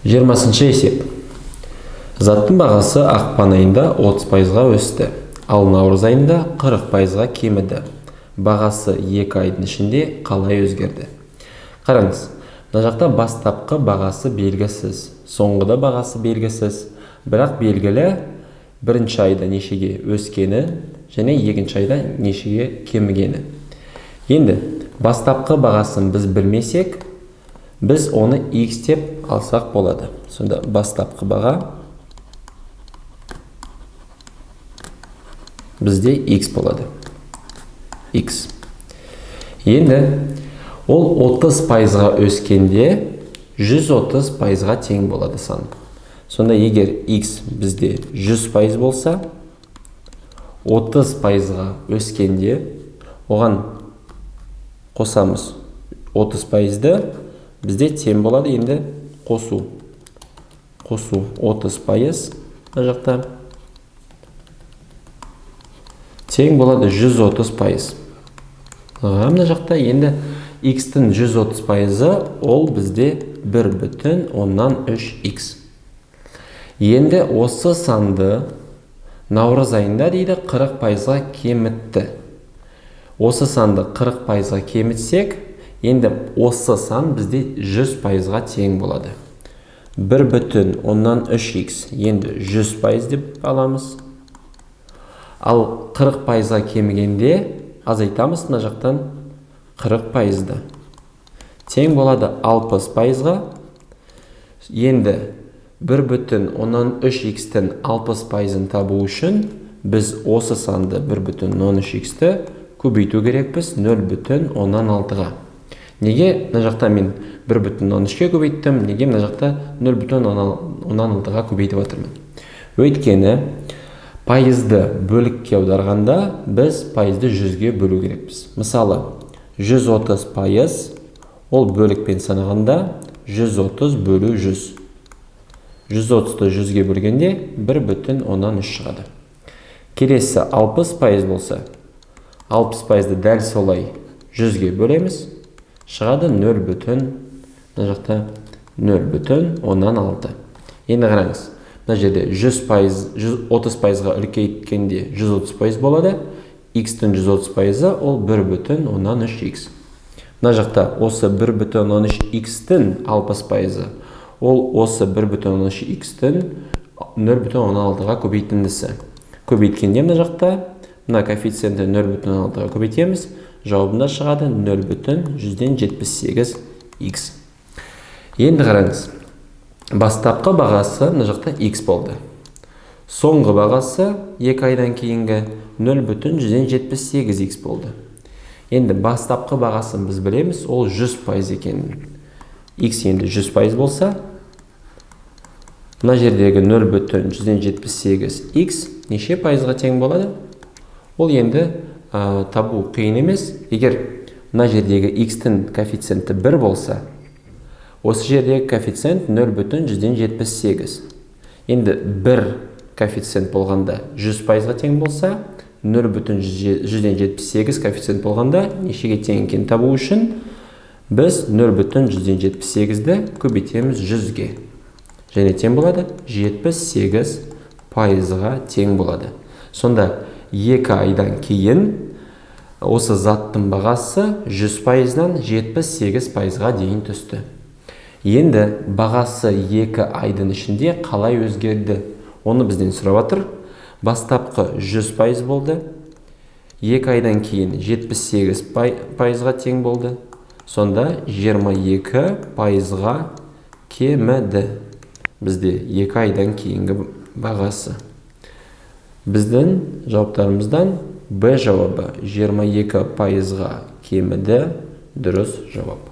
20-шы есеп. Заттың бағасы ақпан айында 30%-ға өсті, ал наурыз айында 40%-ға кеміді. Бағасы 2 айдың ішінде қалай өзгерді? Қараңыз, мына жақта бастапқы бағасы белгісіз, соңғыда бағасы белгісіз, бірақ белгілі бірінші айда нешеге өскені және екінші айда нешеге кемігені. Енді бастапқы бағасын біз білмесек, біз оны x деп алсақ болады. Сонда бастапқы баға бізде x болады. X. Енді ол 30%-ға өскенде 130%-ға тең болады сан. Сонда егер x бізде 100% болса, 30%-ға өскенде оған қосамыз 30%-ді, бізде тең болады. Енді қосу 30% мына жақта тең болады 130%. Мына жақта енді x-тің 130%-ы ол бізде 1,3x. Енді осы санды наурыз айында дейді 40%-ға кемітті. Осы санды 40%-ға кемітсек, енді осы сан бізде 100%-ға тең болады. 1,3x енді 100% деп аламыз. Ал 40%-ға кемігенде азайтамыз мына жақтан 40%-ды. Тең болады 60%-ға. Енді 1,3x-тің 60%-ын табу үшін біз осы санды 1,3x-ті көбейту керекпіз 0,16-ға. Неге мына жақта мен 1,13-ке көбейттім, неге мына жақта 0,16-ға көбейтіп жатырмын? Өйткені пайызды бөлікке аударғанда біз пайызды 100-ге бөлу керекпіз. Мысалы, 130% ол бөлікпен санағанда 130 бөлу 100. 130-ды 100-ге бөлгенде 1,13 шығады. Келесі 60% болса, 60%-ды дәл солай 100-ге бөлеміз, шығады 0,16. Енді қараңыз, мына жерде 130%-ға үлкейткенде 130% болады, x-тің 130%-ы ол 1,13x. Мына жақта осы 1,13x-тің 60%-ы ол осы 1,13x-тің 0,16-ға көбейтіндісі. Көбейткенде мына жақта мына коэффициентті 0,16-ға көбейтеміз, жауабында шығады 0,178x. Енді қараңыз, бастапқы бағасы мына жақта x болды. Соңғы бағасы 2 айдан кейінгі 0,178x болды. Енді бастапқы бағасын біз білеміз, ол 100% екенін. X енді 100% болса, мына жердегі 0,178x неше пайызға тең болады? Ол енді табу қиын емес. Егер мына жердегі x-тің коэффициенті 1 болса, осы жердегі коэффициент 0,178. Енді 1 коэффициент болғанда 100%-ға тең болса, 0,178 коэффициент болғанда нешеге тең екенін табу үшін біз 0,178-ді көбейтеміз 100-ге. Және тең болады 78%-ға тең болады. Сонда 2 айдан кейін осы заттың бағасы 100%-дан 78%-ға дейін түсті. Енді бағасы 2 айдың ішінде қалай өзгерді? Оны бізден сұрап жатыр. Бастапқы 100% болды. 2 айдан кейін 78%-ға тең болды. Сонда 22%-ға кеміді. Бізде 2 айдан кейінгі бағасы. Біздің жауаптарымыздан Б жауабы 22%-ға кеміді дұрыс жауап.